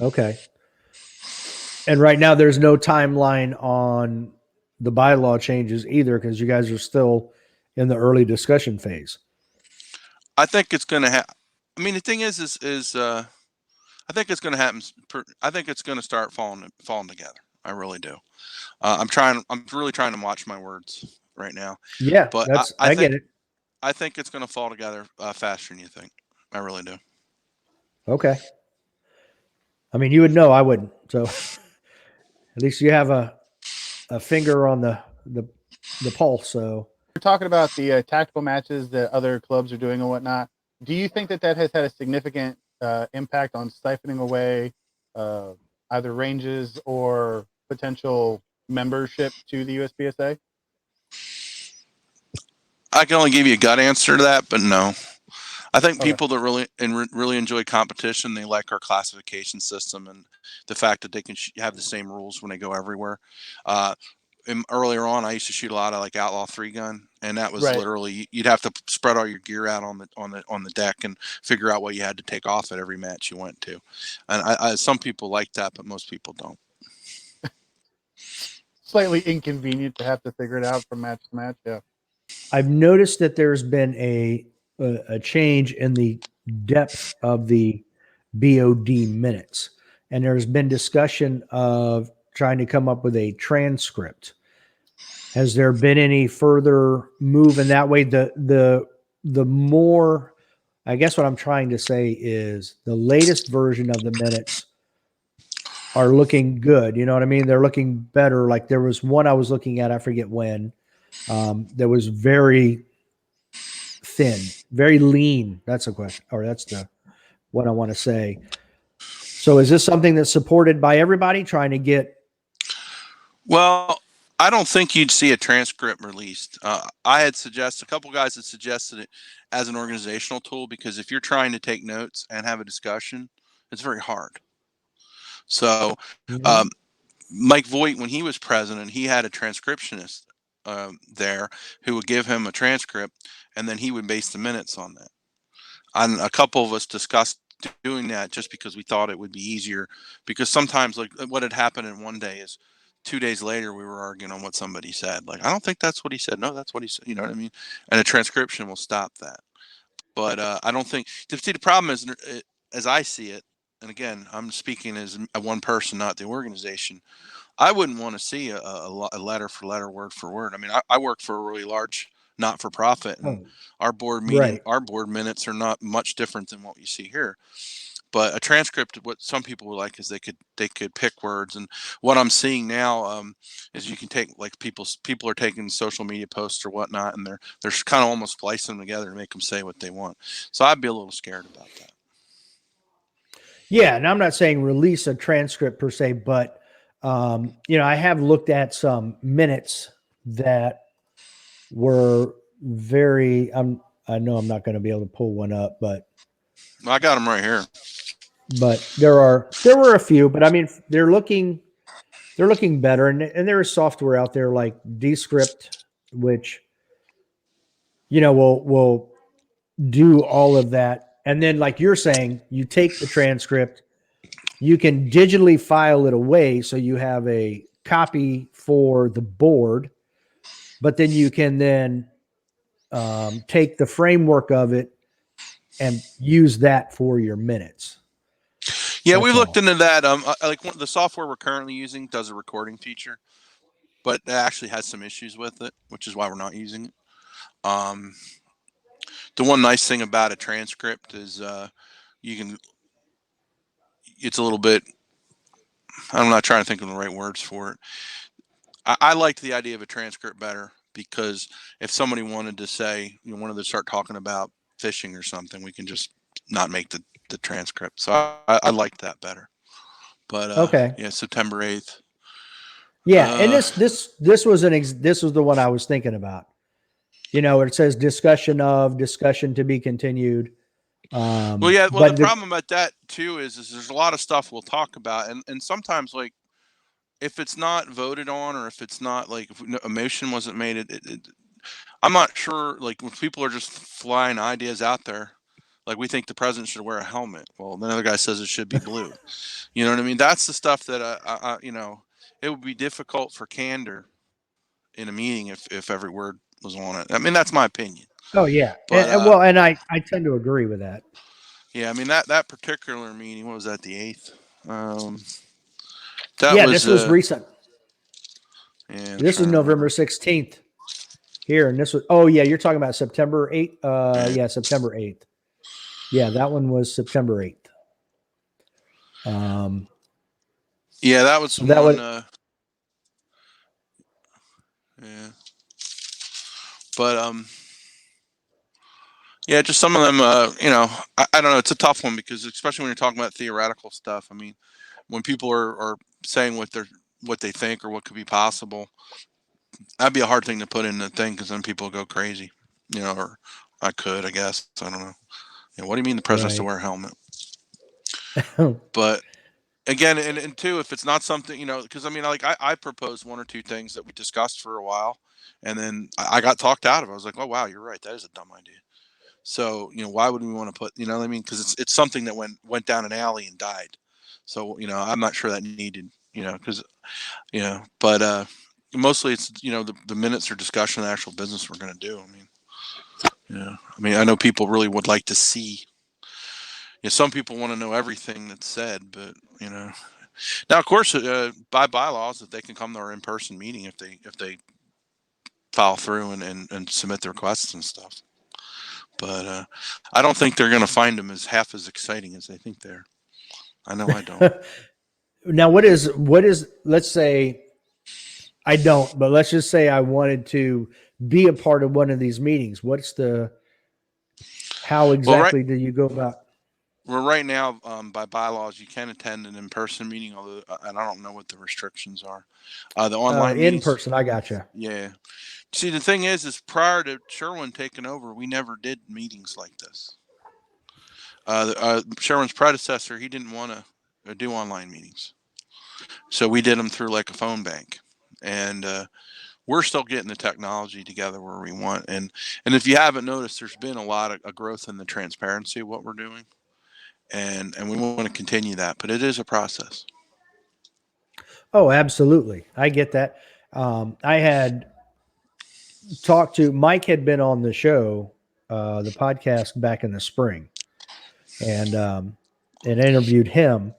Okay. And right now, there's no timeline on the bylaw changes either, because you guys are still in the early discussion phase. I think it's going to happen. I mean, the thing is I think it's going to happen. I think it's going to start falling together. I really do. I'm really trying to watch my words right now. Yeah, But I get it. I think it's going to fall together faster than you think. I really do. Okay. I mean, you would know, I wouldn't. So at least you have a finger on the pulse. So We're talking about the tactical matches that other clubs are doing and whatnot. Do you think that has had a significant impact on siphoning away either ranges or potential membership to the USPSA? I can only give you a gut answer to that, but no. I think Okay. people that really enjoy competition, they like our classification system and the fact that they can have the same rules when they go everywhere. Earlier on, I used to shoot a lot of like outlaw 3-gun, and that was Right. literally you'd have to spread all your gear out on the deck and figure out what you had to take off at every match you went to. And some people like that, but most people don't. Slightly inconvenient to have to figure it out from match to match. Yeah. I've noticed that there's been a change in the depth of the BOD minutes, and there's been discussion of trying to come up with a transcript. Has there been any further move in that way? The more, I guess what I'm trying to say is the latest version of the minutes are looking good. You know what I mean? They're looking better. Like there was one I was looking at, I forget when, that was very thin, very lean. That's a question, or that's what I want to say. So is this something that's supported by everybody trying to get? Well, I don't think you'd see a transcript released. I had a couple guys had suggested it as an organizational tool, because if you're trying to take notes and have a discussion, it's very hard. So Mike Voigt, when he was president, he had a transcriptionist there who would give him a transcript, and then he would base the minutes on that. And a couple of us discussed doing that just because we thought it would be easier, because sometimes like what had happened in one day is 2 days later we were arguing on what somebody said. Like, I don't think that's what he said. No, that's what he said. You know what I mean? And a transcription will stop that. But I don't think, see, the problem is, as I see it, and again, I'm speaking as one person, not the organization. I wouldn't want to see a letter for letter, word for word. I mean, I work for a really large not-for-profit, and our board minutes are not much different than what you see here. But a transcript, what some people would like is they could pick words. And what I'm seeing now is you can take, like, people are taking social media posts or whatnot, and they're kind of almost splicing them together to make them say what they want. So I'd be a little scared about that. Yeah, and I'm not saying release a transcript per se, but I have looked at some minutes that were very. I know I'm not going to be able to pull one up, but I got them right here. But there were a few, but I mean they're looking better, and there is software out there like Descript, which will do all of that. And then, like you're saying, you take the transcript, you can digitally file it away so you have a copy for the board, but then you can then take the framework of it and use that for your minutes. Yeah, we looked into that. The software we're currently using does a recording feature, but it actually has some issues with it, which is why we're not using it. The one nice thing about a transcript is it's a little bit, I'm not trying to think of the right words for it. I liked the idea of a transcript better, because if somebody wanted to say, wanted to start talking about fishing or something, we can just not make the transcript. So I liked that better. But okay. Yeah, September 8th. Yeah, and this was the one I was thinking about. It says discussion to be continued. Well, yeah. Well, the problem about that too is there's a lot of stuff we'll talk about, and sometimes like if it's not voted on or if it's not like if a motion wasn't made, I'm not sure. Like when people are just flying ideas out there, like we think the president should wear a helmet. Well, the other guy says it should be blue. You know what I mean? That's the stuff that it would be difficult for candor in a meeting if every word was on it. I mean, that's my opinion. Oh yeah, But and I tend to agree with that. yeah, I mean that particular meeting, what was that, the 8th? That Yeah, was this was recent. Yeah, This is November 16th here, and this was. Oh yeah, you're talking about September 8th. Yeah, September 8th. Yeah, that one was September 8th. Yeah, that was that one. was. Yeah, but yeah, just some of them. I don't know. It's a tough one because especially when you're talking about theoretical stuff. I mean, when people are saying what they think or what could be possible, that'd be a hard thing to put in the thing because then people go crazy. Or I guess. I don't know. What do you mean the president has to wear a helmet? But again, and two, if it's not something, because I mean, like I proposed one or two things that we discussed for a while, and then I got talked out of it. I was like, oh wow, you're right, that is a dumb idea. So why would we want to put, what I mean? Because it's something that went down an alley and died. So I'm not sure that needed, because but mostly it's the minutes or discussion of the actual business we're going to do. I mean, I know people really would like to see. Some people want to know everything that's said, but now of course by bylaws that they can come to our in-person meeting if they follow through and submit their requests and stuff. But I don't think they're going to find them as half as exciting as they think they're. I know I don't. Now, what is? Let's say I don't, but let's just say I wanted to be a part of one of these meetings. How exactly do you go about? Well, right now, by bylaws, you can attend an in-person meeting, although, and I don't know what the restrictions are. The online In meetings, person, I gotcha. yeah. See, the thing is prior to Sherwin taking over, we never did meetings like this. Sherwin's predecessor, he didn't want to do online meetings, so we did them through like a phone bank, and we're still getting the technology together where we want. And if you haven't noticed, there's been a lot of growth in the transparency of what we're doing, and we want to continue that, but it is a process. Oh, absolutely. I get that. I had talked to Mike, had been on the show, the podcast back in the spring, and interviewed him.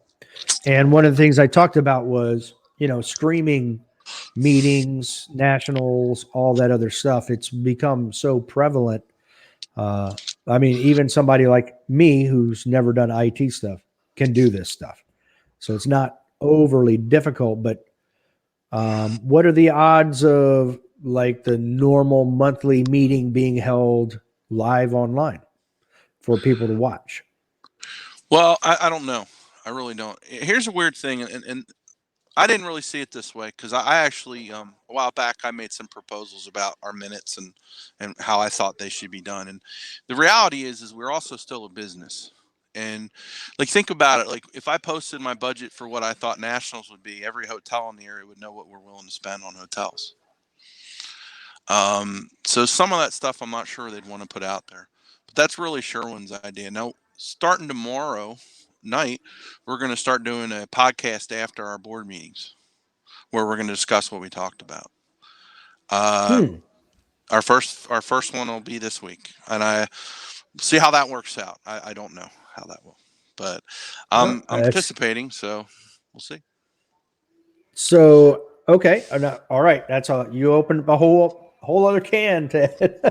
And one of the things I talked about was, streaming meetings, nationals, all that other stuff. It's become so prevalent. I mean, even somebody like me who's never done IT stuff can do this stuff. So it's not overly difficult, but what are the odds of like the normal monthly meeting being held live online for people to watch? Well, I don't know. I really don't. Here's a weird thing, and I didn't really see it this way because I actually a while back I made some proposals about our minutes and how I thought they should be done. And the reality is we're also still a business. And like think about it, like if I posted my budget for what I thought nationals would be, every hotel in the area would know what we're willing to spend on hotels. So some of that stuff I'm not sure they'd want to put out there, but that's really Sherwin's idea. Now, starting tomorrow night, we're going to start doing a podcast after our board meetings where we're going to discuss what we talked about. Our first one will be this week, and I see how that works out. I don't know how that will, but I'm participating, so we'll see. So okay, all right. That's all. You opened a whole other can, Ted.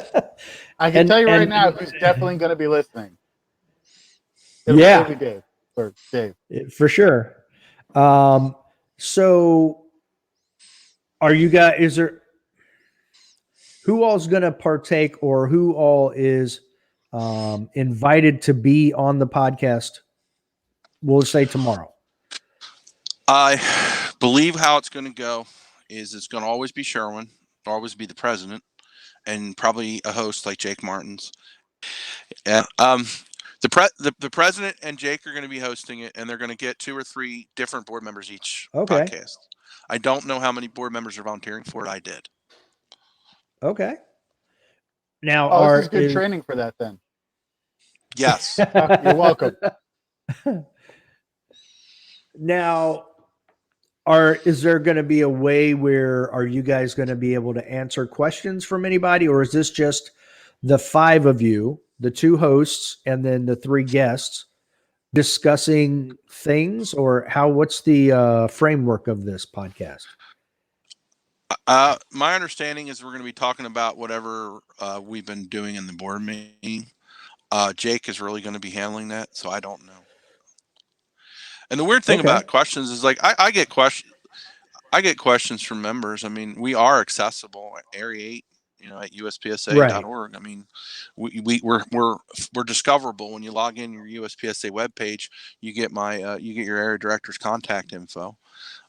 I can tell you right now who's definitely going to be listening. It'll be Dave or Dave for sure. So are you guys? Is there who all's going to partake, or who all is invited to be on the podcast? We'll say tomorrow. I believe how it's going to go is it's going to always be Sherwin, always be the president, and probably a host like Jake Martins. Yeah. The president and Jake are going to be hosting it, and they're going to get 2 or 3 different board members each Okay. podcast. I don't know how many board members are volunteering for it. I did. Okay. Now, Oh, this is good training for that then. Yes. You're welcome. Now, is there going to be a way where are you guys going to be able to answer questions from anybody, or is this just the 5 of you, the 2 hosts, and then the 3 guests discussing things, or what's the framework of this podcast? My understanding is we're going to be talking about whatever we've been doing in the board meeting. Jake is really going to be handling that, so I don't know. And the weird thing about questions is, like, I get questions from members. I mean, we are accessible at Area 8, at uspsa.org. Right. I mean, we're discoverable when you log in your USPSA webpage. You get your area director's contact info.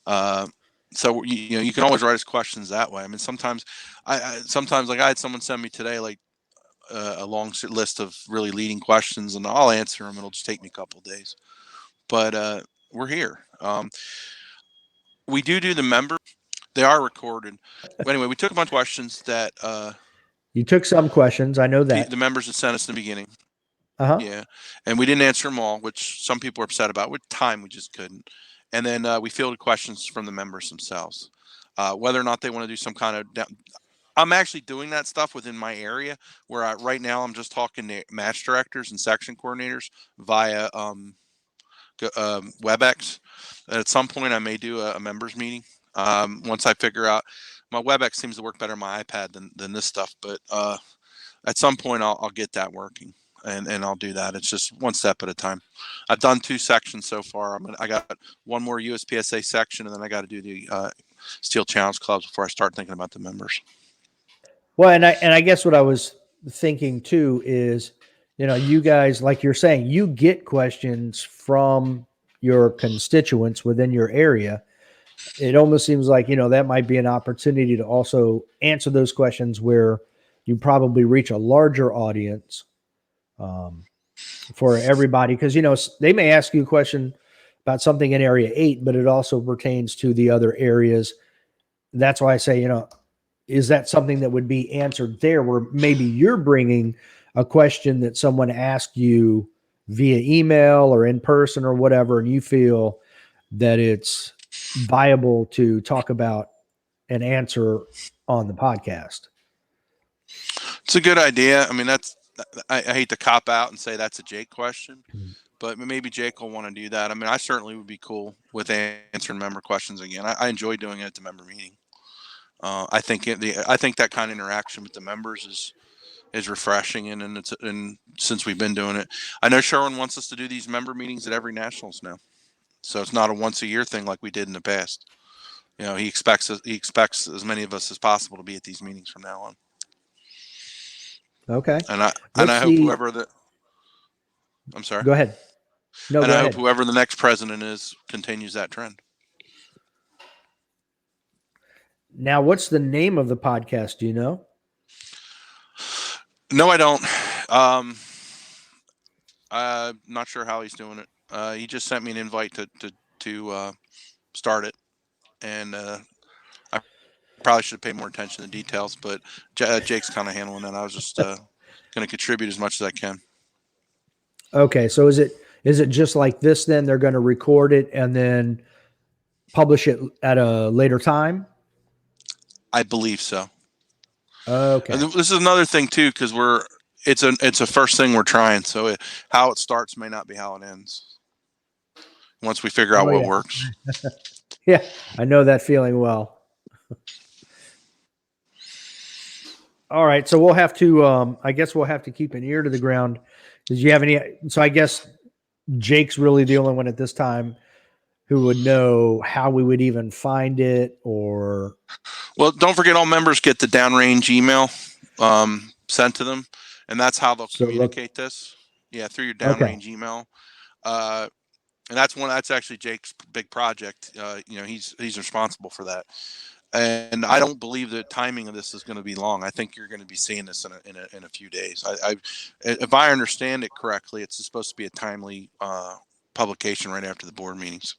So you can always write us questions that way. I mean, sometimes I had someone send me today, like, a long list of really leading questions, and I'll answer them. It'll just take me a couple of days, but we're here. We do the members. They are recorded. But anyway, we took a bunch of questions that you took some questions. I know that the members had sent us in the beginning. Uh-huh. Yeah, and we didn't answer them all, which some people are upset about. With time, we just couldn't. And then we fielded questions from the members themselves, whether or not they want to do some kind of. I'm actually doing that stuff within my area, where right now I'm just talking to match directors and section coordinators via WebEx. At some point, I may do a members meeting. Once I figure out, my WebEx seems to work better on my iPad than this stuff, but at some point I'll get that working, and I'll do that. It's just one step at a time. I've done 2 sections so far. I got one more USPSA section, and then I got to do the Steel Challenge Clubs before I start thinking about the members. Well, and I guess what I was thinking too is, you guys, like you're saying, you get questions from your constituents within your area. It almost seems like, that might be an opportunity to also answer those questions where you probably reach a larger audience for everybody. Because, they may ask you a question about something in Area 8, but it also pertains to the other areas. That's why I say, is that something that would be answered there, where maybe you're bringing a question that someone asked you via email or in person or whatever, and you feel that it's viable to talk about and answer on the podcast? It's a good idea. I mean, I hate to cop out and say that's a Jake question, but maybe Jake will want to do that. I mean, I certainly would be cool with answering member questions again. I enjoy doing it at the member meeting. I think that kind of interaction with the members is refreshing, and since we've been doing it, I know Sherwin wants us to do these member meetings at every nationals now, so it's not a once a year thing like we did in the past. He expects as many of us as possible to be at these meetings from now on. Okay, and I hope whoever the I'm sorry. Go ahead. No, and go I ahead. hope whoever the next president is continues that trend. Now, what's the name of the podcast? Do you know? No, I don't. I'm not sure how he's doing it. He just sent me an invite to start it, and I probably should pay more attention to the details. But Jake's kind of handling it. I was just going to contribute as much as I can. Okay, so is it just like this? Then they're going to record it and then publish it at a later time? I believe so. Okay. And this is another thing too, because it's a first thing we're trying. So how it starts may not be how it ends. Once we figure out what works. Yeah, I know that feeling well. All right, so we'll have to. I guess we'll have to keep an ear to the ground. Did you have any? So I guess Jake's really the only one at this time who would know how we would even find it, or. Well, don't forget, all members get the downrange email sent to them, and that's how they'll communicate this. Yeah, through your downrange email. And that's actually Jake's big project. He's responsible for that. And I don't believe the timing of this is going to be long. I think you're going to be seeing this in a few days. If I understand it correctly, it's supposed to be a timely publication right after the board meetings.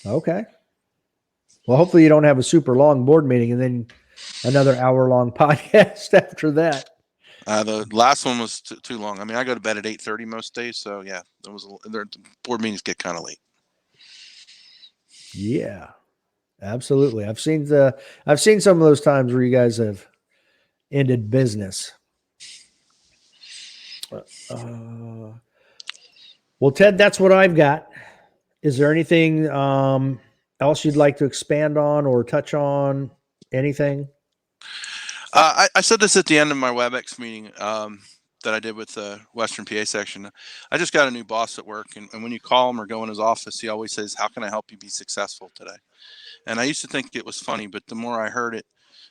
Okay. Well, hopefully you don't have a super long board meeting and then another hour-long podcast after that. The last one was too long. I mean, I go to bed at 8:30 most days, so yeah, the board meetings get kind of late. Yeah, absolutely. I've seen some of those times where you guys have ended business. Well, Ted, that's what I've got. Is there anything else you'd like to expand on or touch on? Anything? I said this at the end of my WebEx meeting that I did with the Western PA section. I just got a new boss at work, and when you call him or go in his office, he always says, "How can I help you be successful today?" And I used to think it was funny, but the more I heard it,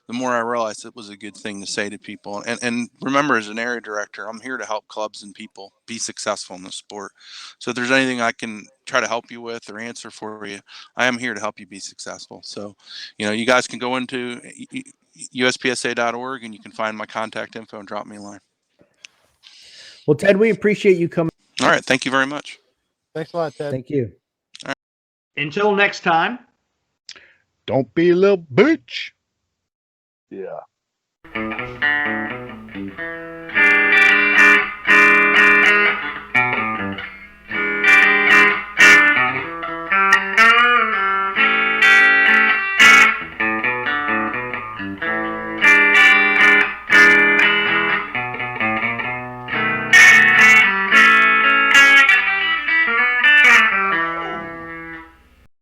the more I realized it was a good thing to say to people. And remember, as an area director, I'm here to help clubs and people be successful in the sport. So if there's anything I can try to help you with or answer for you, I am here to help you be successful. So, you guys can go into uspsa.org and you can find my contact info and drop me a line. Well, Ted, we appreciate you coming. All right. Thank you very much. Thanks a lot, Ted. Thank you. All right. Until next time. Don't be a little bitch. Yeah.